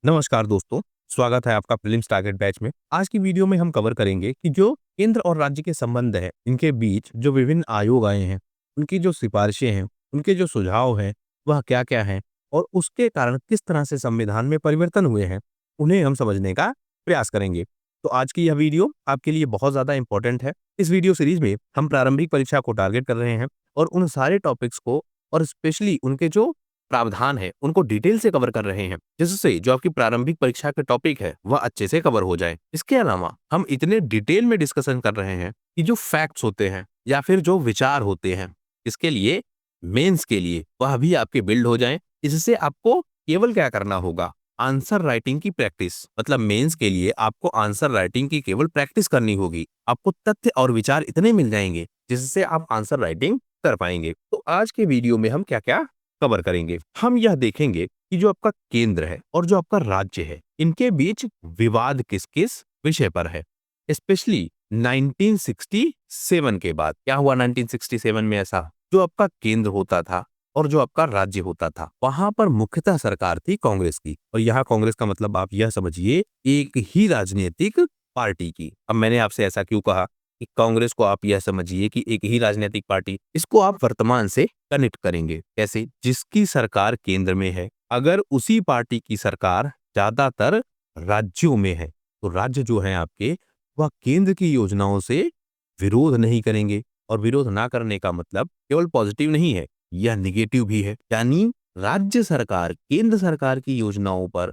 नमस्कार दोस्तों, स्वागत है आपका प्रीलिम्स टारगेट बैच में। आज की वीडियो में हम कवर करेंगे कि जो केंद्र और राज्य के संबंध है, इनके बीच जो विभिन्न आयोग आए हैं, उनकी जो सिफारिशें हैं, उनके जो सुझाव हैं, वह क्या-क्या हैं और उसके कारण किस तरह से संविधान में परिवर्तन हुए हैं, उन्हें हम समझने का प्रयास करेंगे। तो आज की यह वीडियो आपके लिए बहुत ज़्यादा इम्पोर्टेंट है। इस वीडियो सीरीज में हम प्रारंभिक परीक्षा को टारगेट कर रहे हैं और उन सारे टॉपिक्स को और स्पेशली उनके जो प्रावधान है, उनको डिटेल से कवर कर रहे हैं, जिससे जो आपकी प्रारंभिक परीक्षा का टॉपिक है, वह अच्छे से कवर हो जाए। इसके अलावा हम इतने डिटेल में डिस्कशन कर रहे हैं कि जो फैक्ट्स होते हैं या फिर जो विचार होते हैं, इसके लिए मेंस के लिए वह भी आपके बिल्ड हो जाएं। इससे आपको केवल क्या करना होगा, आंसर राइटिंग की प्रैक्टिस, मतलब मेंस के लिए आपको आंसर राइटिंग की केवल प्रैक्टिस करनी होगी। आपको तथ्य और विचार इतने मिल जाएंगे जिससे आप आंसर राइटिंग कर पाएंगे। तो आज के वीडियो में हम क्या-क्या कवर करेंगे। हम यह देखेंगे कि जो आपका केंद्र है और जो आपका राज्य है, इनके बीच विवाद किस-किस विषय पर है। स्पेशली 1967 के बाद क्या हुआ 1967 में ऐसा, जो आपका केंद्र होता था और जो आपका राज्य होता था, वहां पर मुख्यतः सरकार थी कांग्रेस की। और यहाँ कांग्रेस का मतलब आप यह समझिए एक ही राजनीतिक पार्टी की। अब मैंने आपसे ऐसा क्यों कहा कि कांग्रेस को आप यह समझिए कि एक ही राजनीतिक पार्टी, इसको आप वर्तमान से कनेक्ट करेंगे कैसे? जिसकी सरकार केंद्र में है, अगर उसी पार्टी की सरकार ज्यादातर राज्यों में है, तो राज्य जो है आपके, वह केंद्र की योजनाओं से विरोध नहीं करेंगे। और विरोध ना करने का मतलब केवल पॉजिटिव नहीं है, यह निगेटिव भी है। यानी राज्य सरकार केंद्र सरकार की योजनाओं पर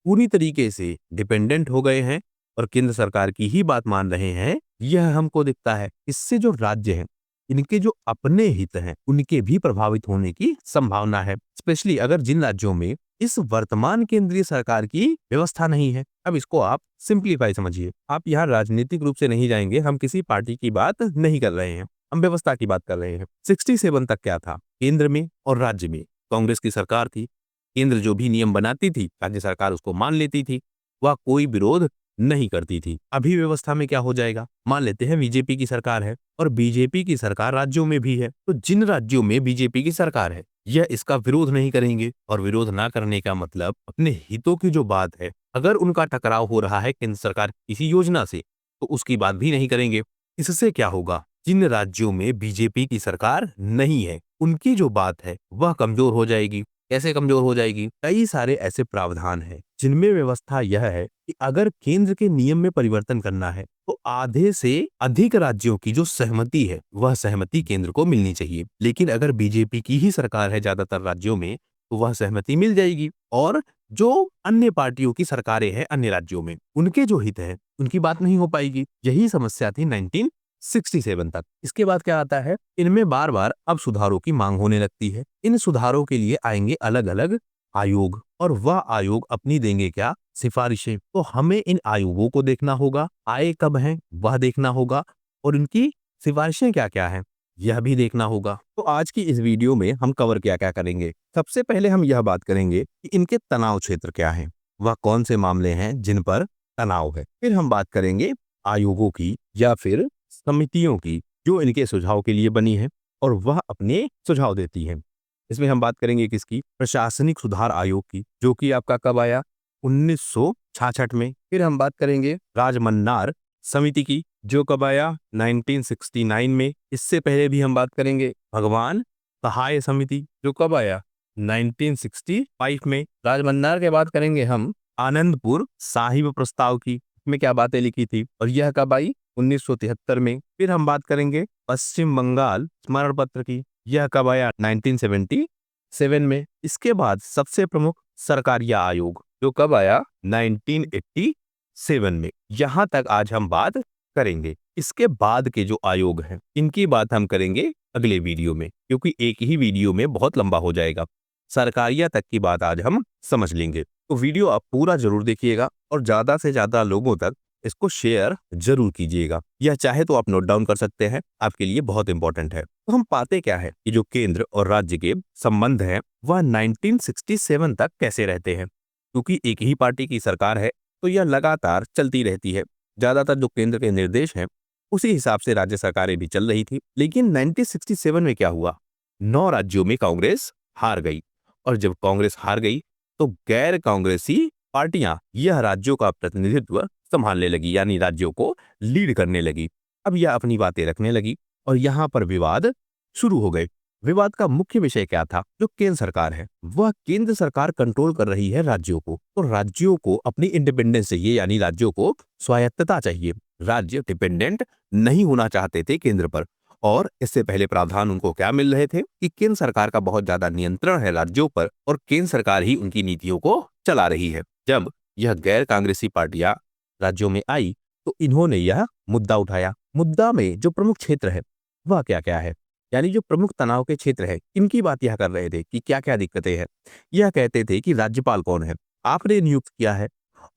पूरी तरीके से डिपेंडेंट हो गए हैं और केंद्र सरकार की ही बात मान रहे हैं, यह हमको दिखता है। इससे जो राज्य हैं, इनके जो अपने हित हैं, उनके भी प्रभावित होने की संभावना है। स्पेशली अगर जिन राज्यों में इस वर्तमान केंद्रीय सरकार की व्यवस्था नहीं है। अब इसको आप सिंप्लीफाई समझिए। आप यहाँ राजनीतिक रूप से नहीं जाएंगे, हम किसी पार्टी की बात नहीं कर रहे हैं, हम व्यवस्था की बात कर रहे हैं। 67 तक क्या था, केंद्र में और राज्य में कांग्रेस की सरकार थी। केंद्र जो भी नियम बनाती थी, राज्य सरकार उसको मान लेती थी, वह कोई विरोध नहीं करती थी। अभी व्यवस्था में क्या हो जाएगा, मान लेते हैं बीजेपी की सरकार है और बीजेपी की सरकार राज्यों में भी है, तो जिन राज्यों में बीजेपी की सरकार है, यह इसका विरोध नहीं करेंगे। और विरोध ना करने का मतलब अपने हितों की जो बात है, अगर उनका टकराव हो रहा है केंद्र सरकार किसी योजना से, तो उसकी बात भी नहीं करेंगे। इससे क्या होगा, जिन राज्यों में बीजेपी की सरकार नहीं है, उनकी जो बात है वह कमजोर हो जाएगी। कैसे कमजोर हो जाएगी? कई सारे ऐसे प्रावधान हैं जिनमें व्यवस्था यह है कि अगर केंद्र के नियम में परिवर्तन करना है, तो आधे से अधिक राज्यों की जो सहमति है, वह सहमति केंद्र को मिलनी चाहिए। लेकिन अगर बीजेपी की ही सरकार है ज्यादातर राज्यों में, तो वह सहमति मिल जाएगी। और जो अन्य पार्टियों की सरकारें हैं अन्य राज्यों में, उनके जो हित है, उनकी बात नहीं हो पाएगी। यही समस्या थी 1967 तक। इसके बाद क्या आता है, इनमें बार बार अब सुधारों की मांग होने लगती है। इन सुधारों के लिए आएंगे अलग अलग आयोग और वह आयोग अपनी देंगे क्या, सिफारिशें। तो हमें इन आयोगों को देखना होगा, आए कब हैं वह देखना होगा और इनकी सिफारिशें क्या क्या हैं, यह भी देखना होगा। तो आज की इस वीडियो में हम कवर क्या क्या करेंगे। सबसे पहले हम यह बात करेंगे कि इनके तनाव क्षेत्र क्या हैं, वह कौन से मामले हैं जिन पर तनाव है। फिर हम बात करेंगे आयोगों की या फिर समितियों की जो इनके सुझाव के लिए बनी है और वह अपने सुझाव देती है। इसमें हम बात करेंगे किसकी, प्रशासनिक सुधार आयोग की, जो कि आपका कब आया, 1966 में। फिर हम बात करेंगे राजमन्नार समिति की, जो कब आया, 1969 में। इससे पहले भी हम बात करेंगे भगवान सहाय समिति, जो कब आया, 1965 में। राजमन्नार के बाद करेंगे हम आनंदपुर साहिब प्रस्ताव की, में क्या बातें लिखी थी और यह कब आई, 1973 में। फिर हम बात करेंगे पश्चिम बंगाल स्मरण पत्र की, यह कब आया, 1977 में। इसके बाद सबसे प्रमुख सरकारिया आयोग, जो कब आया, 1987 में। यहां तक आज हम बात करेंगे। इसके बाद के जो आयोग हैं, इनकी बात हम करेंगे अगले वीडियो में, क्योंकि एक ही वीडियो में बहुत लंबा हो जाएगा। सरकारिया तक की बात आज हम समझ लेंगे। तो वीडियो आप पूरा जरूर देखिएगा और ज्यादा से ज्यादा लोगों तक इसको शेयर जरूर कीजिएगा। यह चाहे तो आप नोट डाउन कर सकते हैं, आपके लिए बहुत इंपॉर्टेंट है। तो हम पाते क्या है कि जो केंद्र और राज्य के संबंध हैं, वह 1967 तक कैसे रहते हैं। क्योंकि एक ही पार्टी की सरकार है, तो यह लगातार चलती रहती है। ज्यादातर जो केंद्र के निर्देश हैं, उसी हिसाब से राज्य सरकारें भी चल रही थी। लेकिन 1967 में क्या हुआ, 9 राज्यों में कांग्रेस हार गई। और जब कांग्रेस हार गई, तो गैर कांग्रेसी पार्टियां यह राज्यों का प्रतिनिधित्व संभालने लगी, यानी राज्यों को लीड करने लगी। अब यह अपनी बातें रखने लगी और यहाँ पर विवाद शुरू हो गए। विवाद का मुख्य विषय क्या था? जो केंद्र सरकार है, वह केंद्र सरकार कंट्रोल कर रही है राज्यों को, तो राज्यों को अपनी इंडिपेंडेंस चाहिए, यानी राज्यों को स्वायत्तता चाहिए। राज्य डिपेंडेंट नहीं होना चाहते थे केंद्र पर। और इससे पहले प्रावधान उनको क्या मिल रहे थे कि केंद्र सरकार का बहुत ज्यादा नियंत्रण है राज्यों पर और केंद्र सरकार ही उनकी नीतियों को चला रही है। जब यह गैर कांग्रेसी पार्टियां राज्यों में आई तो इन्होंने यह मुद्दा उठाया। मुद्दा में जो प्रमुख क्षेत्र है वह क्या क्या है, यानी जो प्रमुख तनाव के क्षेत्र है, इनकी बात यह कर रहे थे कि क्या क्या दिक्कतें हैं। यह कहते थे कि राज्यपाल कौन है, आपने नियुक्त किया है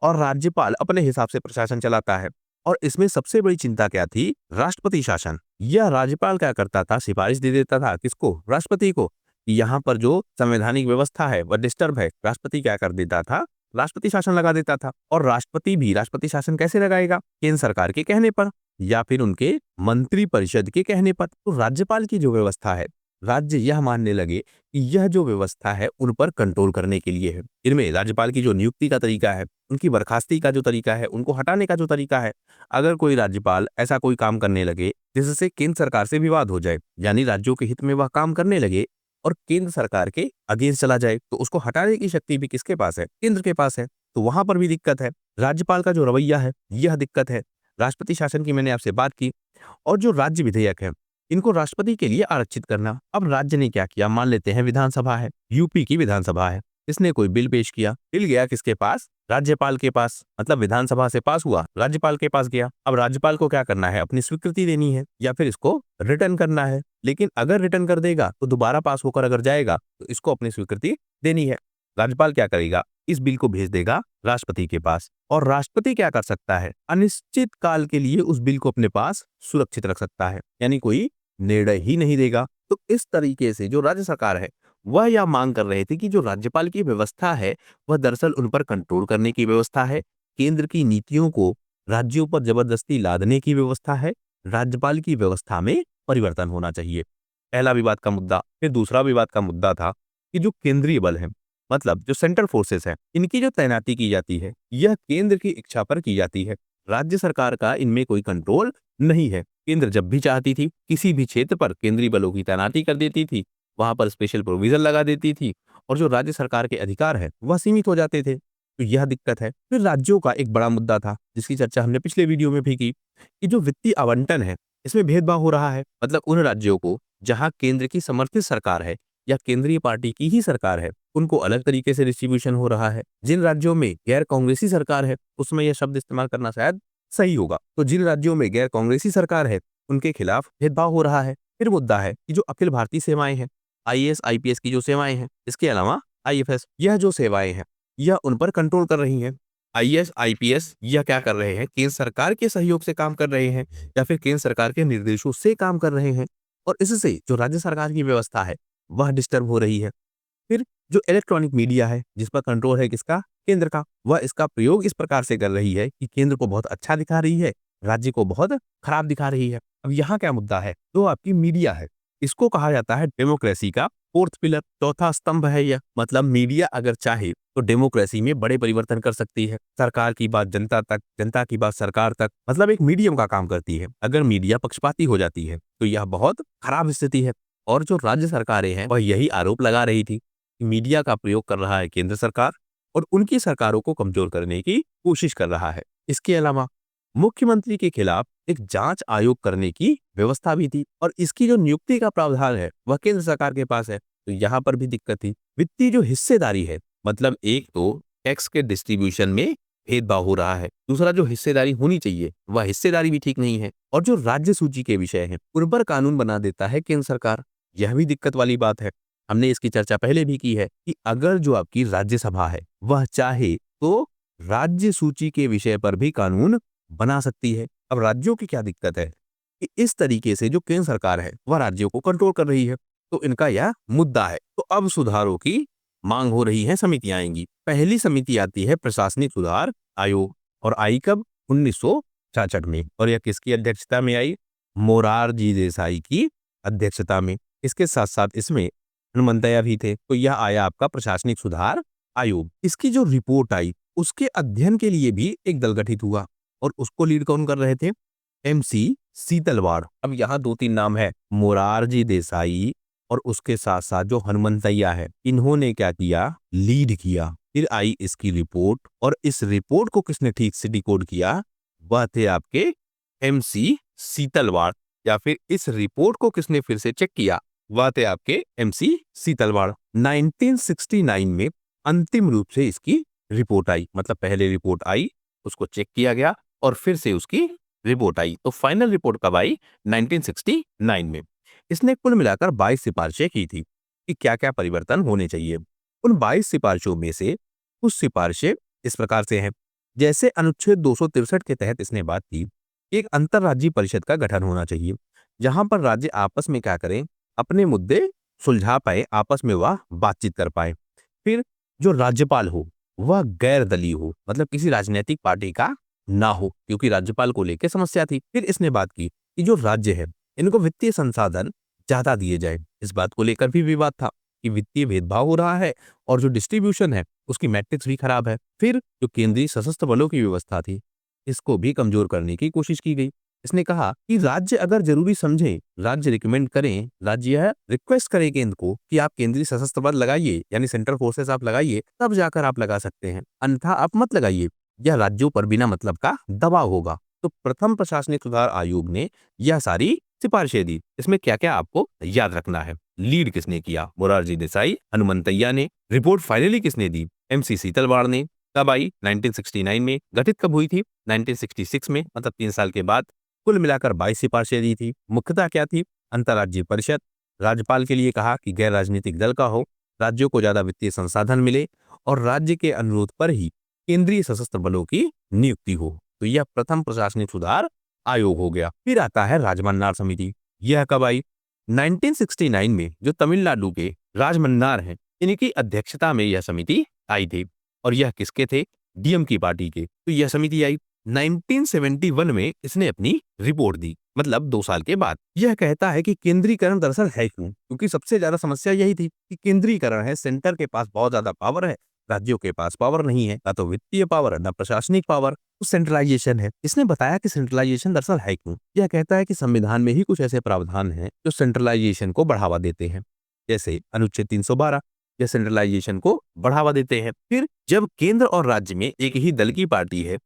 और राज्यपाल अपने हिसाब से प्रशासन चलाता है। और इसमें सबसे बड़ी चिंता क्या थी? राष्ट्रपति शासन। यह राज्यपाल क्या करता था? सिफारिश दे देता था किसको? राष्ट्रपति को। यहाँ पर जो संवैधानिक व्यवस्था है वह डिस्टर्ब है। राष्ट्रपति क्या कर देता था? राष्ट्रपति शासन लगा देता था। और राष्ट्रपति शासन कैसे लगाएगा? केंद्र सरकार के कहने पर या फिर उनके मंत्री परिषद के कहने पर। तो राज्यपाल की जो व्यवस्था है, राज्य यह मानने लगे कि यह जो व्यवस्था है उन पर कंट्रोल करने के लिए है। इनमें राज्यपाल की जो नियुक्ति का तरीका है, उनकी बर्खास्ती का जो तरीका है, उनको हटाने का जो तरीका है, अगर कोई राज्यपाल ऐसा कोई काम करने लगे जिससे केंद्र सरकार से विवाद हो जाए, यानी राज्यों के हित में वह काम करने लगे और केंद्र सरकार के अगेंस्ट चला जाए, तो उसको हटाने की शक्ति भी किसके पास है? केंद्र के पास है। तो वहां पर भी दिक्कत है। राज्यपाल का जो रवैया है यह दिक्कत है। राष्ट्रपति शासन की मैंने आपसे बात की। और जो राज्य विधेयक है इनको राष्ट्रपति के लिए आरक्षित करना। अब राज्य ने क्या किया? मान लेते हैं विधानसभा है, यूपी की विधानसभा है, इसने कोई बिल पेश किया, बिल गया किसके पास? राज्यपाल के पास। मतलब विधानसभा से पास हुआ, राज्यपाल के पास गया। अब राज्यपाल को क्या करना है? अपनी स्वीकृति देनी है या फिर इसको रिटर्न करना है। लेकिन अगर रिटर्न कर देगा तो दोबारा पास होकर अगर जाएगा तो इसको अपनी स्वीकृति देनी है। राज्यपाल क्या करेगा? इस बिल को भेज देगा राष्ट्रपति के पास। और राष्ट्रपति क्या कर सकता है? अनिश्चित काल के लिए उस बिल को अपने पास सुरक्षित रख सकता है, यानी कोई निर्णय ही नहीं देगा। तो इस तरीके से जो राज्य सरकार है वह यह मांग कर रहे थे कि जो राज्यपाल की व्यवस्था है वह दरअसल उन पर कंट्रोल करने की व्यवस्था है, केंद्र की नीतियों को राज्यों पर जबरदस्ती लादने की व्यवस्था है। राज्यपाल की व्यवस्था में परिवर्तन होना चाहिए। पहला विवाद का मुद्दा। फिर दूसरा विवाद का मुद्दा था कि जो केंद्रीय बल है, मतलब जो सेंट्रल फोर्सेस है, इनकी जो तैनाती की जाती है यह केंद्र की इच्छा पर की जाती है। राज्य सरकार का इनमें कोई कंट्रोल नहीं है। केंद्र जब भी चाहती थी किसी भी क्षेत्र पर केंद्रीय बलों की तैनाती कर देती थी, वहां पर स्पेशल प्रोविजन लगा देती थी और जो राज्य सरकार के अधिकार है वह सीमित हो जाते थे। तो यह दिक्कत है। फिर राज्यों का एक बड़ा मुद्दा था जिसकी चर्चा हमने पिछले वीडियो में भी की कि जो वित्तीय आवंटन है इसमें भेदभाव हो रहा है। मतलब उन राज्यों को जहां केंद्र की समर्थित सरकार है या केंद्रीय पार्टी की ही सरकार है, उनको अलग तरीके से डिस्ट्रीब्यूशन हो रहा है। जिन राज्यों में गैर कांग्रेसी सरकार है, उसमें यह शब्द इस्तेमाल करना शायद सही होगा, तो जिन राज्यों में गैर कांग्रेसी सरकार है उनके खिलाफ भेदभाव हो रहा है। फिर मुद्दा है कि जो अखिल भारतीय सेवाएं हैं, आईएएस आईपीएस की जो सेवाएं हैं, इसके अलावा आईएफएस, यह जो सेवाएं हैं यह उन पर कंट्रोल कर रही हैं। आईएएस आईपीएस यह क्या कर रहे हैं? केंद्र सरकार के सहयोग से काम कर रहे हैं या फिर केंद्र सरकार के निर्देशों से काम कर रहे हैं, और इससे जो राज्य सरकार की व्यवस्था है वह डिस्टर्ब हो रही है। फिर जो इलेक्ट्रॉनिक मीडिया है जिस पर कंट्रोल है किसका? केंद्र का, वह इसका प्रयोग इस प्रकार से कर रही है कि केंद्र को बहुत अच्छा दिखा रही है, राज्य को बहुत खराब दिखा रही है। अब यहाँ क्या मुद्दा है? तो आपकी मीडिया है, इसको कहा जाता है डेमोक्रेसी का फोर्थ पिलर, चौथा स्तंभ है यह। मतलब मीडिया अगर चाहे तो डेमोक्रेसी में बड़े परिवर्तन कर सकती है। सरकार की बात जनता तक, जनता की बात सरकार तक, मतलब एक मीडियम का काम करती है। अगर मीडिया पक्षपाती हो जाती है तो यह बहुत खराब स्थिति है। और जो राज्य सरकारें हैं वह यही आरोप लगा रही थी कि मीडिया का प्रयोग कर रहा है केंद्र सरकार और उनकी सरकारों को कमजोर करने की कोशिश कर रहा है। इसके अलावा मुख्यमंत्री के खिलाफ एक जांच आयोग करने की व्यवस्था भी थी और इसकी जो नियुक्ति का प्रावधान है वह केंद्र सरकार के पास है। तो यहाँ पर भी दिक्कत थी। वित्तीय जो हिस्सेदारी है, मतलब एक तो टैक्स के डिस्ट्रीब्यूशन में भेदभाव हो रहा है, दूसरा जो हिस्सेदारी होनी चाहिए वह हिस्सेदारी भी ठीक नहीं है, और जो राज्य सूची के विषय हैं उन पर कानून बना देता है केंद्र सरकार। यह भी दिक्कत वाली बात है। हमने इसकी चर्चा पहले भी की है कि अगर जो आपकी राज्यसभा है वह चाहे तो राज्य सूची के विषय पर भी कानून बना सकती है। अब राज्यों की क्या दिक्कत है कि इस तरीके से जो केंद्र सरकार है वह राज्यों को कंट्रोल कर रही है, तो इनका यह मुद्दा है। तो अब सुधारों की मांग हो रही है, समितियां आएंगी। पहली समिति आती है प्रशासनिक सुधार आयोग, और आई कब? 1966 में। और यह किसकी अध्यक्षता में आई? मोरारजी देसाई की अध्यक्षता में। इसके साथ साथ इसमें हनुमंतैया भी थे। तो यह आया आपका प्रशासनिक सुधार आयोग। इसकी जो रिपोर्ट आई उसके अध्ययन के लिए भी एक दल गठित हुआ और उसको लीड कौन कर रहे थे? एमसी सीतलवाड़। अब यहाँ 2-3 नाम है, मोरारजी देसाई और उसके साथ साथ जो हनुमंतैया है, इन्होंने क्या किया? लीड किया। फिर आई इसकी रिपोर्ट और इस रिपोर्ट को किसने ठीक से डिकोड किया? वह थे आपके एमसी सीतलवाड़। या फिर इस रिपोर्ट को किसने फिर से चेक किया? वह थे आपके एमसी सीतलवाड़। 1969 में अंतिम रूप से इसकी रिपोर्ट आई, मतलब पहले रिपोर्ट आई, उसको चेक किया गया और फिर से उसकी रिपोर्ट आई। तो फाइनल रिपोर्ट कब आई? 1969 में। इसने कुल मिलाकर 22 सिफारिशें की थी कि क्या क्या परिवर्तन होने चाहिए। उन 22 सिफारिशों में से कुछ सिफारिशें इस प्रकार से हैं। जैसे अनुच्छेद 263 के तहत इसने बात की, एक अंतर्राज्यीय परिषद का गठन होना चाहिए, जहां पर राज्य आपस में क्या करें? अपने मुद्दे सुलझा पाए, आपस में वह बातचीत कर पाए। फिर जो राज्यपाल हो वह गैर दलीय हो, मतलब किसी राजनीतिक पार्टी का ना हो, क्योंकि राज्यपाल को लेकर समस्या थी। फिर इसने बात की कि जो राज्य है इनको वित्तीय संसाधन ज्यादा दिए जाए। इस बात को लेकर भी विवाद था कि वित्तीय भेदभाव हो रहा है और जो डिस्ट्रीब्यूशन है उसकी मैट्रिक्स भी खराब है। फिर जो केंद्रीय सशस्त्र बलों की व्यवस्था थी, इसको भी कमजोर करने की कोशिश की गई। इसने कहा कि राज्य अगर जरूरी समझे, राज्य रिकमेंड करें, राज्य यह रिक्वेस्ट करे केंद्र को कि आप केंद्रीय सशस्त्र बल लगाइए, यानी सेंट्रल फोर्सेस आप लगाइए, तब जाकर आप लगा सकते हैं, अन्यथा आप मत लगाइए। यह राज्यों पर बिना मतलब का दबाव होगा। तो प्रथम प्रशासनिक सुधार आयोग ने यह सारी सिफारिशें दी। इसमें क्या क्या आपको याद रखना है? लीड किसने किया? मोरारजी देसाई, हनुमंतैया ने। रिपोर्ट फाइनली किसने दी? एमसी सीतलवाड़ ने। कब आई? 1969 में। गठित कब हुई थी? 1966 में, मतलब 3 साल के बाद। कुल मिलाकर 22 सिफारिशें दी थी। मुख्यतः क्या थी? अंतर्राज्यीय परिषद, राज्यपाल के लिए कहा कि गैर राजनीतिक दल का हो, राज्यों को ज्यादा वित्तीय संसाधन मिले और राज्य के अनुरोध पर ही केंद्रीय सशस्त्र बलों की नियुक्ति हो। तो यह प्रथम प्रशासनिक सुधार आयोग हो गया। फिर आता है राजमन्नार समिति। यह कब आई? 1969 में। जो तमिलनाडु के राजमन्नार हैं, इनकी अध्यक्षता में यह समिति आई थी और यह किसके थे? डीएम की पार्टी के। तो यह समिति आई 1971 में। इसने अपनी रिपोर्ट दी, मतलब 2 साल के बाद। यह कहता है कि केंद्रीकरण दरअसल है क्यों? क्योंकि सबसे ज्यादा समस्या यही थी कि केंद्रीकरण है, सेंटर के पास बहुत ज्यादा पावर है, राज्यों के पास पावर नहीं है, ना तो वित्तीय पावर है, ना प्रशासनिक पावर। तो सेंट्रलाइजेशन है। इसने बताया कि सेंट्रलाइजेशन दरअसल है क्यों? यह कहता है कि संविधान में ही कुछ ऐसे प्रावधान हैं जो सेंट्रलाइजेशन को बढ़ावा देते हैं, जैसे अनुच्छेद 312, यह सेंट्रलाइजेशन को बढ़ावा देते हैं। फिर जब केंद्र और राज्य में एक ही दल की पार्टी है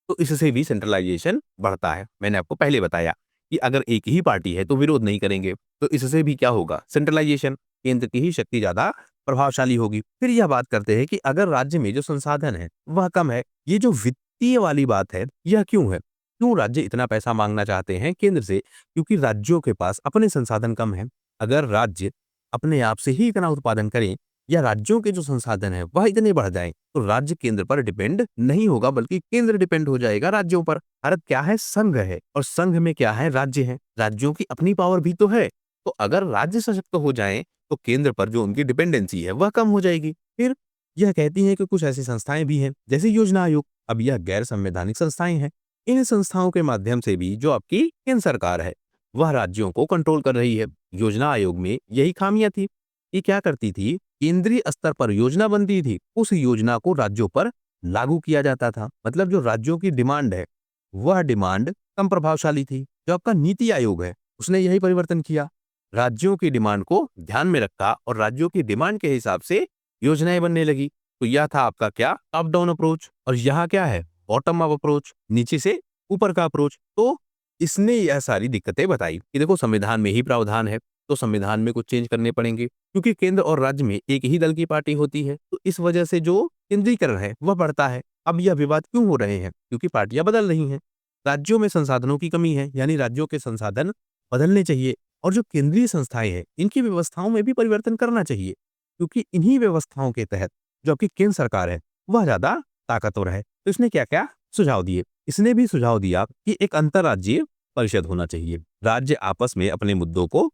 तो इससे भी सेंट्रलाइजेशन बढ़ता है। मैंने आपको पहले बताया कि अगर एक ही पार्टी है तो विरोध नहीं करेंगे, तो इससे भी क्या होगा? सेंट्रलाइजेशन। केंद्र की ही शक्ति ज्यादा प्रभावशाली होगी। फिर यह बात करते हैं कि अगर राज्य में जो संसाधन है वह कम है, ये जो वित्तीय वाली बात है, यह क्यों है? क्यों राज्य इतना पैसा मांगना चाहते हैं केंद्र से? क्योंकि राज्यों के पास अपने संसाधन कम है। अगर राज्य अपने आप से ही इतना उत्पादन करें या राज्यों के जो संसाधन है वह इतने बढ़ जाएं, तो राज्य केंद्र पर डिपेंड नहीं होगा, बल्कि केंद्र डिपेंड हो जाएगा राज्यों पर। भारत क्या है? संघ है, और संघ में क्या है? राज्य है। राज्यों की अपनी पावर भी तो है। तो अगर राज्य सशक्त हो जाएं तो केंद्र पर जो उनकी डिपेंडेंसी है वह कम हो जाएगी। फिर यह कहती है कि कुछ ऐसी संस्थाएं भी हैं जैसे योजना आयोग। अब यह गैर संवैधानिक संस्थाएं हैं। इन संस्थाओं के माध्यम से भी जो आपकी केंद्र सरकार है वह राज्यों को कंट्रोल कर रही है। योजना आयोग में यही खामियां थी। ये क्या करती थी? केंद्रीय स्तर पर योजना बनती थी, उस योजना को राज्यों पर लागू किया जाता था। मतलब जो राज्यों की डिमांड है वह डिमांड कम प्रभावशाली थी। जो आपका नीति आयोग है उसने यही परिवर्तन किया, राज्यों की डिमांड को ध्यान में रखा और राज्यों की डिमांड के हिसाब से योजनाएं बनने लगी। तो यह था आपका क्या? Top down approach. और यहाँ क्या है? बॉटम अप अप्रोच, नीचे से ऊपर का अप्रोच। तो इसने यह सारी दिक्कतें बताई कि देखो संविधान में ही प्रावधान है तो संविधान में कुछ चेंज करने पड़ेंगे, क्योंकि केंद्र और राज्य में एक ही दल की पार्टी होती है, तो इस वजह से जो केंद्रीकरण है वह बढ़ता है। अब यह विवाद क्यों हो रहे हैं? क्योंकि पार्टियां बदल रही हैं। राज्यों में संसाधनों की कमी है, यानी राज्यों के संसाधन बदलने चाहिए। और जो केंद्रीय संस्थाएं हैं इनकी व्यवस्थाओं में भी परिवर्तन करना चाहिए, क्योंकि इन्हीं व्यवस्थाओं के तहत जो आपकी केंद्र सरकार है वह ज्यादा ताकतवर है। तो इसने क्या क्या सुझाव दिए? इसने भी सुझाव दिया कि एक अंतर्राज्यीय परिषद होना चाहिए, राज्य आपस में अपने मुद्दों को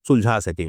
सुलझा सके।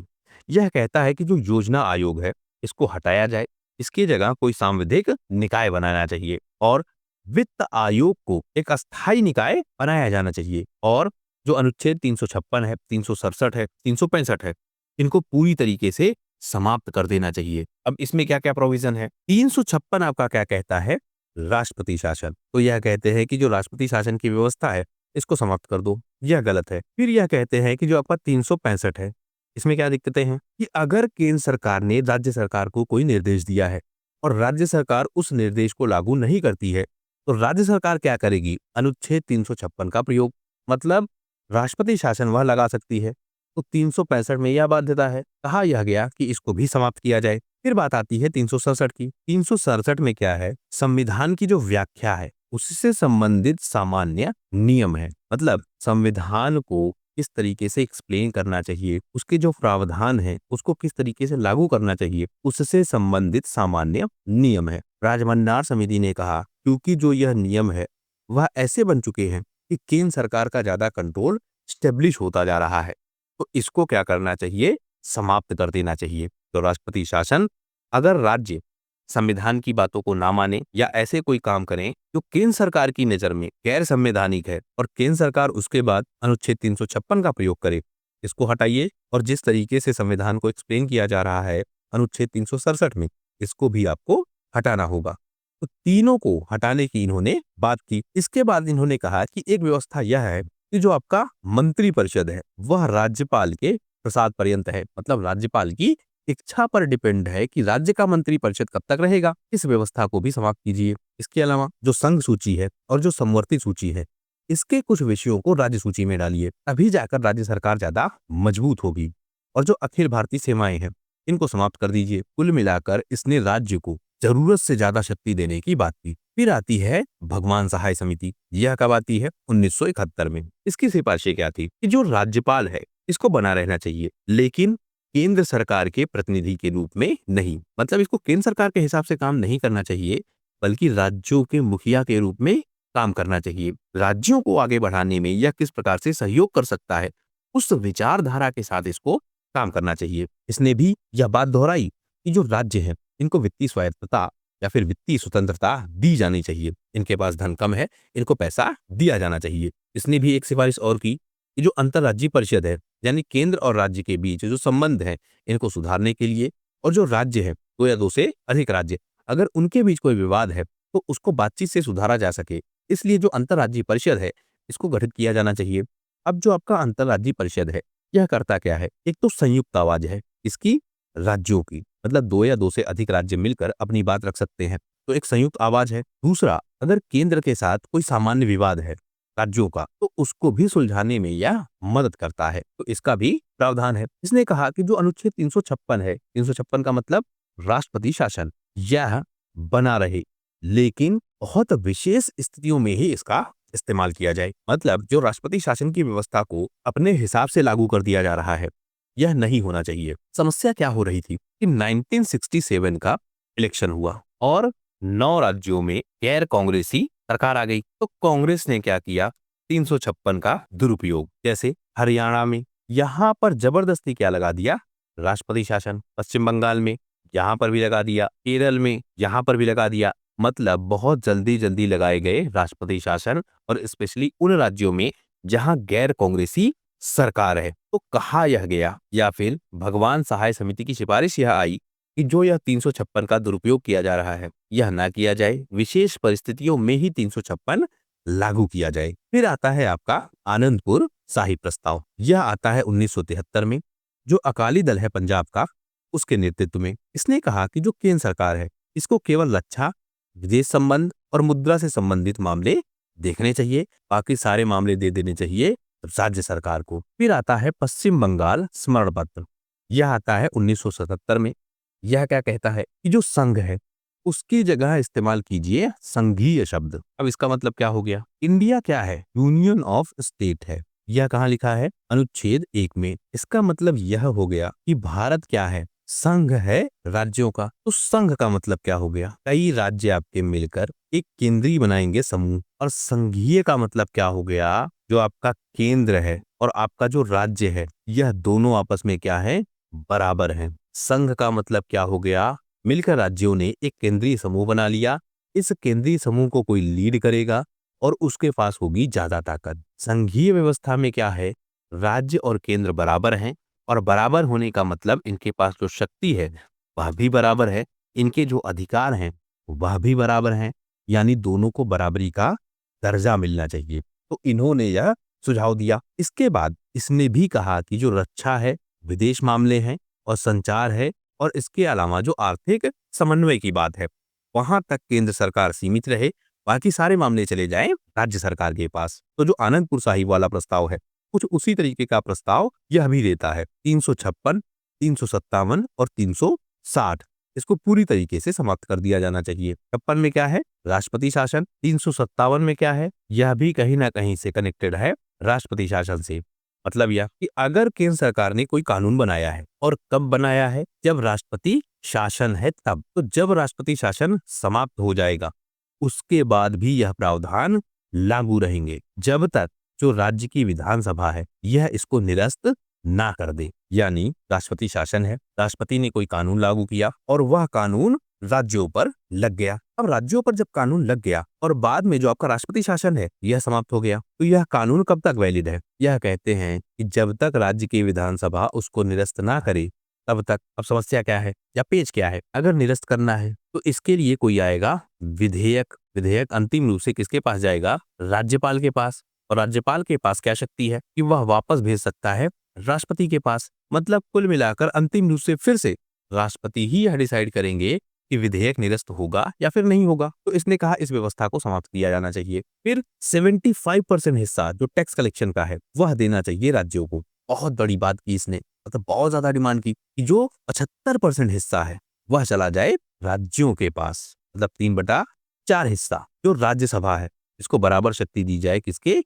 यह कहता है कि जो योजना आयोग है इसको हटाया जाए, इसकी जगह कोई सांविधिक निकाय बनाना चाहिए और वित्त आयोग को एक अस्थायी निकाय बनाया जाना चाहिए। और जो अनुच्छेद 356 है, 367 है, 365 है, इनको पूरी तरीके से समाप्त कर देना चाहिए। अब इसमें क्या क्या प्रोविजन है? 356 आपका क्या कहता है राष्ट्रपति शासन। तो यह कहते हैं कि जो राष्ट्रपति शासन की व्यवस्था है इसको समाप्त कर दो, यह गलत है। फिर यह कहते हैं कि जो आपका 365 है, इसमें क्या दिक्कतें हैं कि अगर केंद्र सरकार ने राज्य सरकार को कोई निर्देश दिया है और राज्य सरकार उस निर्देश को लागू नहीं करती है, तो राज्य सरकार क्या करेगी? अनुच्छेद 356 का प्रयोग, मतलब राष्ट्रपति शासन वह लगा सकती है। तो 365 में यह बाध्यता है, कहा यह गया कि इसको भी समाप्त किया जाए। फिर बात आती है 367 की। 367 में क्या है? संविधान की जो व्याख्या है उससे संबंधित सामान्य नियम है, मतलब संविधान को किस तरीके से एक्सप्लेन करना चाहिए, उसके जो प्रावधान है उसको किस तरीके से लागू करना चाहिए, उससे संबंधित सामान्य नियम है। राजमन्नार समिति ने कहा क्योंकि जो यह नियम है वह ऐसे बन चुके हैं कि केंद्र सरकार का ज्यादा कंट्रोल स्टेब्लिश होता जा रहा है, तो इसको क्या करना चाहिए? समाप्त कर देना चाहिए। तो राष्ट्रपति शासन, अगर राज्य संविधान की बातों को ना माने या ऐसे कोई काम करें जो केंद्र सरकार की नजर में गैर संवैधानिक है और केंद्र सरकार उसके बाद अनुच्छेद 356 का प्रयोग करे, इसको हटाइए। और जिस तरीके से संविधान को एक्सप्लेन किया जा रहा है अनुच्छेद 367 में, इसको भी आपको हटाना होगा। तो तीनों को हटाने की इन्होंने बात की। इसके बाद इन्होंने कहा कि एक व्यवस्था यह है कि जो आपका मंत्री परिषद है वह राज्यपाल के प्रसाद पर्यंत है, मतलब राज्यपाल की इच्छा पर डिपेंड है कि राज्य का मंत्री परिषद कब तक रहेगा। इस व्यवस्था को भी समाप्त कीजिए। इसके अलावा जो संघ सूची है और जो समवर्ती सूची है, इसके कुछ विषयों को राज्य सूची में डालिए, अभी जाकर राज्य सरकार ज्यादा मजबूत होगी। और जो अखिल भारतीय सेवाएं हैं इनको समाप्त कर दीजिए। कुल मिलाकर इसने राज्य को जरूरत से ज्यादा शक्ति देने की बात की। फिर आती है भगवान सहाय समिति। यह कब आती है? 1971 में। इसकी सिफारिशें क्या थी कि जो राज्यपाल है इसको बना रहना चाहिए, लेकिन केंद्र सरकार के प्रतिनिधि के रूप में नहीं, मतलब इसको केंद्र सरकार के हिसाब से काम नहीं करना चाहिए, बल्कि राज्यों के मुखिया के रूप में काम करना चाहिए। राज्यों को आगे बढ़ाने में यह किस प्रकार से सहयोग कर सकता है, उस विचारधारा के साथ इसको काम करना चाहिए। इसने भी यह बात दोहराई कि जो राज्य है इनको वित्तीय स्वायत्तता या फिर वित्तीय स्वतंत्रता दी जानी चाहिए। इनके पास धन कम है, इनको पैसा दिया जाना चाहिए। इसने भी एक सिफारिश और की कि जो अंतर्राज्यीय परिषद है, यानी केंद्र और राज्य के बीच जो संबंध है, इनको सुधारने के लिए, और जो राज्य है 2 या 2 से अधिक राज्य, अगर उनके बीच कोई विवाद है तो उसको बातचीत से सुधारा जा सके, इसलिए जो अंतर्राज्यीय परिषद है इसको गठित किया जाना चाहिए। अब जो आपका अंतर्राज्यीय परिषद है यह करता क्या है? एक तो संयुक्त आवाज है इसकी, राज्यों की, मतलब 2 या 2 से अधिक राज्य मिलकर अपनी बात रख सकते हैं, तो एक संयुक्त आवाज है। दूसरा, अगर केंद्र के साथ कोई सामान्य विवाद है राज्यों का, तो उसको भी सुलझाने में यह मदद करता है, तो इसका भी प्रावधान है। इसने कहा कि जो अनुच्छेद 356 है, 356 का मतलब राष्ट्रपति शासन, यह बना रहे, लेकिन बहुत विशेष स्थितियों में ही इसका इस्तेमाल किया जाए। मतलब जो राष्ट्रपति शासन की व्यवस्था को अपने हिसाब से लागू कर दिया जा रहा है, यह नहीं होना चाहिए। समस्या क्या हो रही थी कि 1967 का इलेक्शन हुआ और 9 राज्यों में गैर कांग्रेसी सरकार आ गई। तो कांग्रेस ने क्या किया? 356 का दुरुपयोग। जैसे हरियाणा में यहां पर जबरदस्ती क्या लगा दिया? राष्ट्रपति शासन। पश्चिम बंगाल में यहां पर भी लगा दिया, केरल में यहां पर भी लगा दिया। मतलब बहुत जल्दी जल्दी लगाए गए राष्ट्रपति शासन, और स्पेशली उन राज्यों में जहां गैर कांग्रेसी सरकार है। तो कहा यह गया, या फिर भगवान सहाय समिति की सिफारिश यह आई कि जो यह 356 का दुरुपयोग किया जा रहा है यह ना किया जाए, विशेष परिस्थितियों में ही 356 लागू किया जाए। फिर आता है आपका आनंदपुर शाही प्रस्ताव। यह आता है 1973 में, जो अकाली दल है पंजाब का, उसके नेतृत्व में। इसने कहा कि जो केंद्र सरकार है इसको केवल रक्षा, विदेश संबंध और मुद्रा से संबंधित मामले देखने चाहिए, बाकी सारे मामले दे देने चाहिए राज्य सरकार को। फिर आता है पश्चिम बंगाल स्मरण पत्र। यह आता है 1977 में। यह क्या कहता है कि जो संघ है उसकी जगह इस्तेमाल कीजिए संघीय शब्द। अब इसका मतलब क्या हो गया? इंडिया क्या है? यूनियन ऑफ स्टेट है। यह कहाँ लिखा है? अनुच्छेद 1 में। इसका मतलब यह हो गया कि भारत क्या है? संघ है राज्यों का। तो संघ का मतलब क्या हो गया? कई राज्य आपके मिलकर एक केंद्रीय बनाएंगे समूह। और संघीय का मतलब क्या हो गया? जो आपका केंद्र है और आपका जो राज्य है, यह दोनों आपस में क्या है? बराबर हैं। संघ का मतलब क्या हो गया? मिलकर राज्यों ने एक केंद्रीय समूह बना लिया। इस केंद्रीय समूह को कोई लीड करेगा और उसके पास होगी ज्यादा ताकत। संघीय व्यवस्था में क्या है? राज्य और केंद्र बराबर हैं, और बराबर होने का मतलब इनके पास जो शक्ति है वह भी बराबर है, इनके जो अधिकार हैं वह भी बराबर हैं। यानी दोनों को बराबरी का दर्जा मिलना चाहिए। तो इन्होंने यह सुझाव दिया। इसके बाद इसने भी कहा कि जो रक्षा है, विदेश मामले हैं और संचार है और इसके अलावा जो आर्थिक समन्वय की बात है, वहां तक केंद्र सरकार सीमित रहे, बाकी सारे मामले चले जाएं राज्य सरकार के पास। तो जो आनंदपुर साहिब वाला प्रस्ताव है, कुछ उसी तरीके का प्रस्ताव यह भी देता है। 356, 357 और 360 इसको पूरी तरीके से समाप्त कर दिया जाना चाहिए। 56 में क्या है? राष्ट्रपति शासन। 357 में क्या है? यह भी कहीं ना कहीं से कनेक्टेड है राष्ट्रपति शासन से। मतलब यह कि अगर केंद्र सरकार ने कोई कानून बनाया है और कब बनाया है, जब राष्ट्रपति शासन है तब। तो जब राष्ट्रपति शासन समाप्त हो जाएगा उसके बाद भी यह प्रावधान लागू रहेंगे, जब तक जो राज्य की विधानसभा है यह इसको निरस्त ना कर दे। यानी राष्ट्रपति शासन है, राष्ट्रपति ने कोई कानून लागू किया और वह कानून राज्यों पर लग गया। अब राज्यों पर जब कानून लग गया और बाद में जो आपका राष्ट्रपति शासन है यह समाप्त हो गया, तो यह कानून कब तक वैलिड है? यह कहते हैं कि जब तक राज्य की विधानसभा उसको निरस्त ना करे तब तक। अब समस्या क्या है या पेच क्या है? अगर निरस्त करना है तो इसके लिए कोई आएगा विधेयक। विधेयक अंतिम रूप से किसके पास जाएगा? राज्यपाल के पास। और राज्यपाल के पास क्या शक्ति है कि वह वापस भेज सकता है राष्ट्रपति के पास। मतलब कुल मिलाकर अंतिम रूप से फिर से राष्ट्रपति ही यह डिसाइड करेंगे कि विधेयक निरस्त होगा या फिर नहीं होगा। तो इसने कहा इस व्यवस्था को समाप्त किया जाना चाहिए। फिर 75% हिस्सा जो टैक्स कलेक्शन का है वह देना चाहिए राज्यों को। बहुत बड़ी बात की इसने, मतलब बहुत ज्यादा डिमांड की कि जो 75% हिस्सा है वह चला जाए राज्यों के पास। मतलब 3/4 हिस्सा जो राज्यसभा है इसको बराबर शक्ति दी जाए किसके?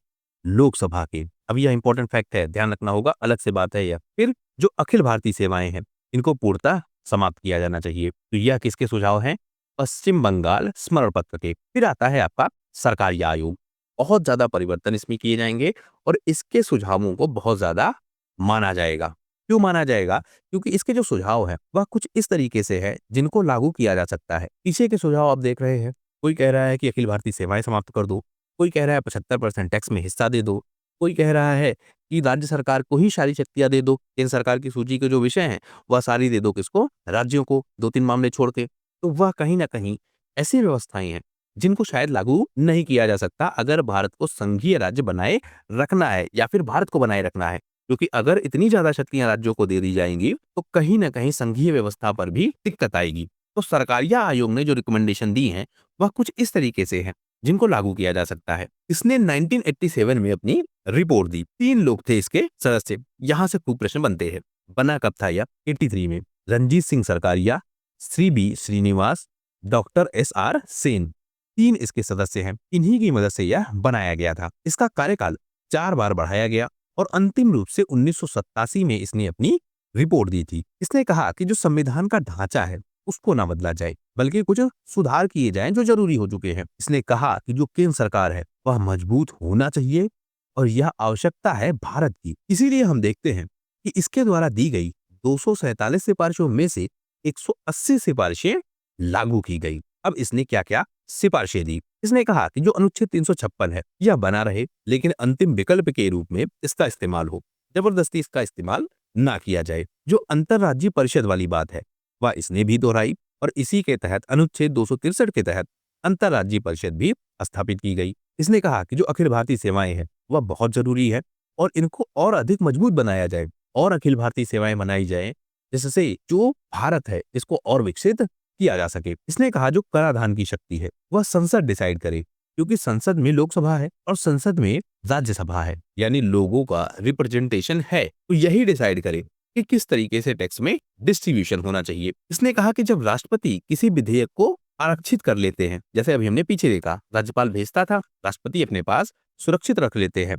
लोकसभा के। अब यह इंपॉर्टेंट फैक्ट है, ध्यान रखना होगा, अलग से बात है यह। फिर जो अखिल भारतीय सेवाएं हैं इनको पूर्णतः समाप्त किया जाना चाहिए। तो यह किसके सुझाव हैं? पश्चिम बंगाल स्मरण पत्र के। फिर आता है आपका सरकारी आयोग। बहुत ज्यादा परिवर्तन इसमें किए जाएंगे और इसके सुझावों को बहुत ज्यादा माना जाएगा। क्यों माना जाएगा? क्योंकि इसके जो सुझाव है वह कुछ इस तरीके से है जिनको लागू किया जा सकता है। पीछे के सुझाव आप देख रहे हैं, कोई कह रहा है कि अखिल भारतीय सेवाएं समाप्त कर दो, कोई कह रहा है 75% टैक्स में हिस्सा दे दो, कोई कह रहा है कि राज्य सरकार को ही सारी शक्तियां दे दो, केंद्र सरकार की सूची के जो विषय हैं वह सारी दे दो किसको? राज्यों को, 2-3 मामले छोड़ के। तो वह कहीं ना कहीं ऐसी व्यवस्थाएं हैं जिनको शायद लागू नहीं किया जा सकता अगर भारत को संघीय राज्य बनाए रखना है या फिर भारत को बनाए रखना है। क्योंकि अगर इतनी ज्यादा शक्तियां राज्यों को दे दी जाएंगी तो कहीं ना कहीं संघीय व्यवस्था पर भी दिक्कत आएगी। तो सरकारिया आयोग ने जो रिकमेंडेशन दी है वह कुछ इस तरीके से है जिनको लागू किया जा सकता है। इसने 1987 में अपनी रिपोर्ट दी। 3 लोग थे इसके सदस्य। यहां से खूब प्रश्न बनते हैं। बना कब था यह? 83 में। Ranjit Singh Sarkaria, Shri B Srinivas, doctor SR Sen, 3 इसके सदस्य हैं। इन्हीं की मदद से यह बनाया गया था। इसका कार्यकाल 4 बार बढ़ाया गया और अंतिम रूप से 1987 में इसने अपनी रिपोर्ट दी थी। इसने कहा कि जो संविधान का ढांचा है उसको ना बदला जाए बल्कि कुछ सुधार किए जाएं जो जरूरी हो चुके हैं। इसने कहा कि जो केंद्र सरकार है वह मजबूत होना चाहिए और यह आवश्यकता है भारत की। इसीलिए हम देखते हैं कि इसके द्वारा दी गई 247 सिफारिशों में से 180 सिफारिशें लागू की गई। अब इसने क्या क्या सिफारिशें दी? इसने कहा कि जो अनुच्छेद 356 है यह बना रहे लेकिन अंतिम विकल्प के रूप में इसका इस्तेमाल हो, जबरदस्ती इसका इस्तेमाल ना किया जाए। जो अंतर्राज्यीय परिषद वाली बात है वह इसने भी दोहराई और इसी के तहत अनुच्छेद 263 के तहत अंतर्राज्यीय परिषद भी स्थापित की गई। इसने कहा कि जो अखिल भारतीय सेवाएं हैं वह बहुत जरूरी है और इनको और अधिक मजबूत बनाया जाए और अखिल भारतीय सेवाएं बनाई जाए जिससे जो भारत है इसको और विकसित किया जा सके। इसने कहा जो कराधान की शक्ति है वह संसद डिसाइड करे, क्योंकि संसद में लोकसभा है और संसद में राज्यसभा है, यानी लोगों का रिप्रेजेंटेशन है। तो यही डिसाइड करे कि किस तरीके से टैक्स में डिस्ट्रीब्यूशन होना चाहिए। इसने कहा कि जब राष्ट्रपति किसी विधेयक को आरक्षित कर लेते हैं, जैसे अभी हमने पीछे देखा राज्यपाल भेजता था, राष्ट्रपति अपने पास सुरक्षित रख लेते हैं,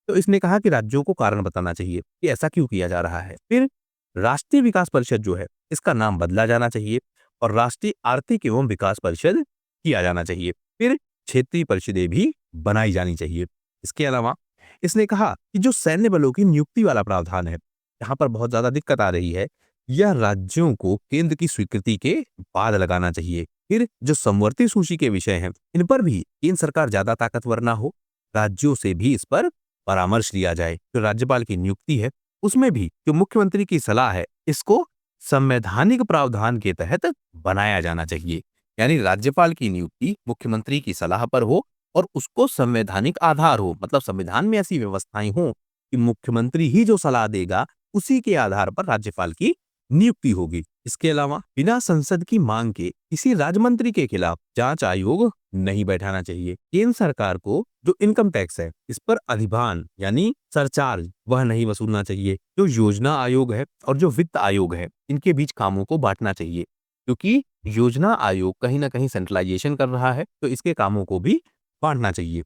तो इसने कहा कि राज्यों को कारण बताना चाहिए कि ऐसा क्यों किया जा रहा है। फिर राष्ट्रीय विकास परिषद जो है इसका नाम बदला जाना चाहिए और राष्ट्रीय आर्थिक एवं विकास परिषद किया जाना चाहिए। फिर क्षेत्रीय परिषदें भी बनाई जानी चाहिए। इसके अलावा इसने कहा कि जो सैन्य बलों की नियुक्ति वाला प्रावधान है, यहाँ पर बहुत ज्यादा दिक्कत आ रही है, यह राज्यों को केंद्र की स्वीकृति के बाद लगाना चाहिए। फिर जो समवर्ती सूची के विषय हैं इन पर भी केंद्र सरकार ज्यादा ताकतवर ना हो, राज्यों से भी इस पर परामर्श लिया जाए। जो राज्यपाल की नियुक्ति है उसमें भी जो मुख्यमंत्री की सलाह है इसको संवैधानिक प्रावधान के तहत बनाया जाना चाहिए। यानी राज्यपाल की नियुक्ति मुख्यमंत्री की सलाह पर हो और उसको संवैधानिक आधार हो, मतलब संविधान में ऐसी व्यवस्थाएं हो कि मुख्यमंत्री ही जो सलाह देगा उसी के आधार पर राज्यपाल की नियुक्ति होगी। इसके अलावा बिना संसद की मांग के किसी राज्य मंत्री के खिलाफ जांच आयोग नहीं बैठाना चाहिए। केंद्र सरकार को जो इनकम टैक्स है इस पर अधिभार यानी सरचार्ज वह नहीं वसूलना चाहिए। जो योजना आयोग है और जो वित्त आयोग है इनके बीच कामों को बांटना चाहिए, क्योंकि योजना आयोग कहीं ना कहीं सेंट्रलाइजेशन कर रहा है तो इसके कामों को भी बांटना चाहिए।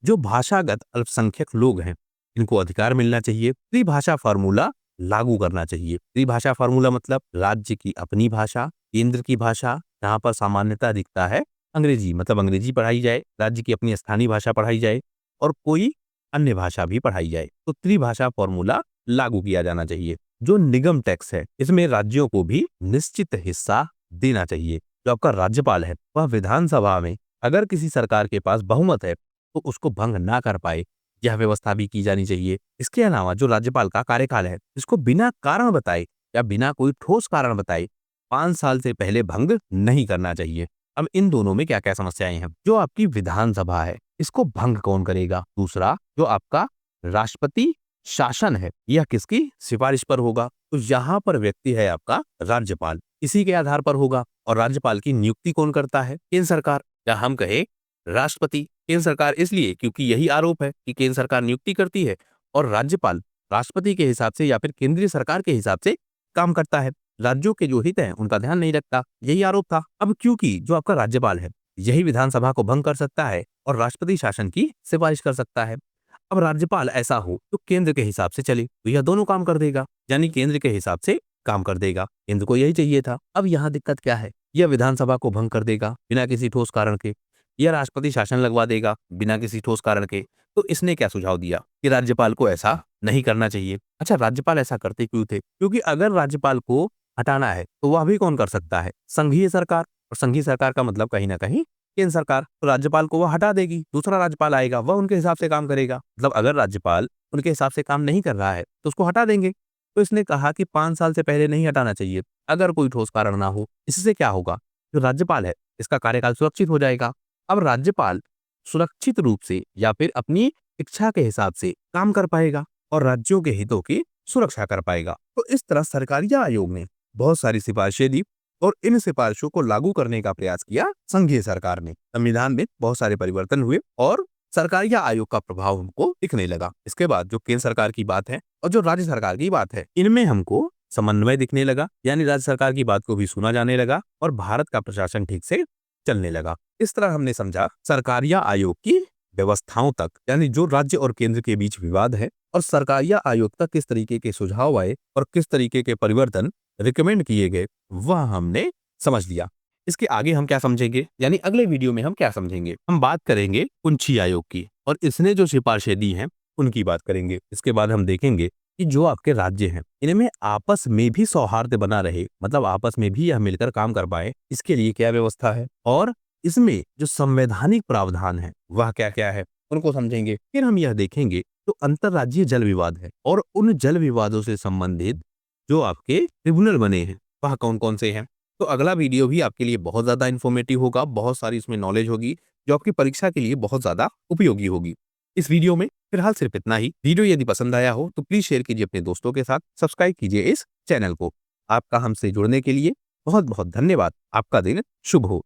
जो भाषागत अल्पसंख्यक लोग हैं इनको अधिकार मिलना चाहिए। त्रिभाषा फार्मूला लागू करना चाहिए। त्रिभाषा फार्मूला मतलब राज्य की अपनी भाषा, केंद्र की भाषा, जहां पर सामान्यता दिखता है अंग्रेजी, मतलब अंग्रेजी पढ़ाई जाए, राज्य की अपनी स्थानीय भाषा पढ़ाई जाए और कोई अन्य भाषा भी पढ़ाई जाए। तो त्रिभाषा फार्मूला लागू किया जाना चाहिए। जो निगम टैक्स है इसमें राज्यों को भी निश्चित हिस्सा देना चाहिए। जो आपका राज्यपाल है वह विधानसभा में अगर किसी सरकार के पास बहुमत है तो उसको भंग ना कर पाए, यह व्यवस्था भी की जानी चाहिए। इसके अलावा जो राज्यपाल का कार्यकाल है इसको बिना कारण बताए या बिना कोई ठोस कारण बताए 5 साल से पहले भंग नहीं करना चाहिए। अब इन दोनों में क्या क्या समस्याएं हैं। जो आपकी विधानसभा है इसको भंग कौन करेगा। दूसरा, जो आपका राष्ट्रपति शासन है यह किसकी सिफारिश पर होगा। तो यहाँ पर व्यक्ति है आपका राज्यपाल, इसी के आधार पर होगा। और राज्यपाल की नियुक्ति कौन करता है, केंद्र सरकार, या हम कहे राष्ट्रपति। केंद्र सरकार इसलिए क्योंकि यही आरोप है कि केंद्र सरकार नियुक्ति करती है और राज्यपाल राष्ट्रपति के हिसाब से या फिर केंद्रीय सरकार के हिसाब से काम करता है, राज्यों के जो हित हैं उनका ध्यान नहीं रखता, यही आरोप था। अब क्योंकि जो आपका राज्यपाल है यही विधानसभा को भंग कर सकता है और राष्ट्रपति शासन की सिफारिश कर सकता है। अब राज्यपाल ऐसा हो तो केंद्र के हिसाब से चले तो यह दोनों काम कर देगा, यानी केंद्र के हिसाब से काम कर देगा। केंद्र को यही चाहिए था। अब यहाँ दिक्कत क्या है, यह विधानसभा को भंग कर देगा बिना किसी ठोस कारण के, यह राष्ट्रपति शासन लगवा देगा बिना किसी ठोस कारण के। तो इसने क्या सुझाव दिया कि राज्यपाल को ऐसा नहीं करना चाहिए। अच्छा, राज्यपाल ऐसा करते क्यों थे, क्योंकि अगर राज्यपाल को हटाना है तो वह भी कौन कर सकता है, संघीय सरकार। और संघीय सरकार का मतलब कहीं ना कहीं केंद्र सरकार। तो राज्यपाल को वह हटा देगी, दूसरा राज्यपाल आएगा, वह उनके हिसाब से काम करेगा। मतलब अगर राज्यपाल उनके हिसाब से काम नहीं कर रहा है तो उसको हटा देंगे। तो इसने कहा कि 5 साल से पहले नहीं हटाना चाहिए अगर कोई ठोस कारण ना हो। इससे क्या होगा, जो राज्यपाल है इसका कार्यकाल सुरक्षित हो जाएगा। अब राज्यपाल सुरक्षित रूप से या फिर अपनी इच्छा के हिसाब से काम कर पाएगा और राज्यों के हितों की सुरक्षा कर पाएगा। तो इस तरह सरकारिया आयोग ने बहुत सारी सिफारिशें दी और इन सिफारिशों को लागू करने का प्रयास किया संघीय सरकार ने। संविधान में बहुत सारे परिवर्तन हुए और सरकारिया आयोग का प्रभाव हमको दिखने लगा। इसके बाद जो केंद्र सरकार की बात है और जो राज्य सरकार की बात है इनमें हमको समन्वय दिखने लगा, यानी राज्य सरकार की बात को भी सुना जाने लगा और भारत का प्रशासन ठीक से चलने लगा। इस तरह हमने समझा सरकारिया आयोग की व्यवस्थाओं तक, यानी जो राज्य और केंद्र के बीच विवाद है, और सरकारिया आयोग तक किस तरीके के सुझाव आए और किस तरीके के परिवर्तन रिकमेंड किए गए वह हमने समझ लिया। इसके आगे हम क्या समझेंगे, यानी अगले वीडियो में हम क्या समझेंगे, हम बात करेंगे कुंची आयोग की और इसने जो सिफारिशें दी हैं उनकी बात करेंगे। इसके बाद हम देखेंगे कि जो आपके राज्य हैं इनमें आपस में भी सौहार्द बना रहे, मतलब आपस में भी यह मिलकर काम कर पाए, इसके लिए क्या व्यवस्था है और इसमें जो संवैधानिक प्रावधान है वह क्या क्या है उनको समझेंगे। फिर हम यह देखेंगे तो अंतरराज्यीय जल विवाद है और उन जल विवादों से संबंधित जो आपके ट्रिब्यूनल बने हैं वह कौन कौन से हैं। तो अगला वीडियो भी आपके लिए बहुत ज्यादा इन्फॉर्मेटिव होगा, बहुत सारी इसमें नॉलेज होगी जो आपकी परीक्षा के लिए बहुत ज्यादा उपयोगी होगी। इस वीडियो में फिलहाल सिर्फ इतना ही। वीडियो यदि पसंद आया हो तो प्लीज शेयर कीजिए अपने दोस्तों के साथ, सब्सक्राइब कीजिए इस चैनल को। आपका हमसे जुड़ने के लिए बहुत बहुत धन्यवाद। आपका दिन शुभ हो।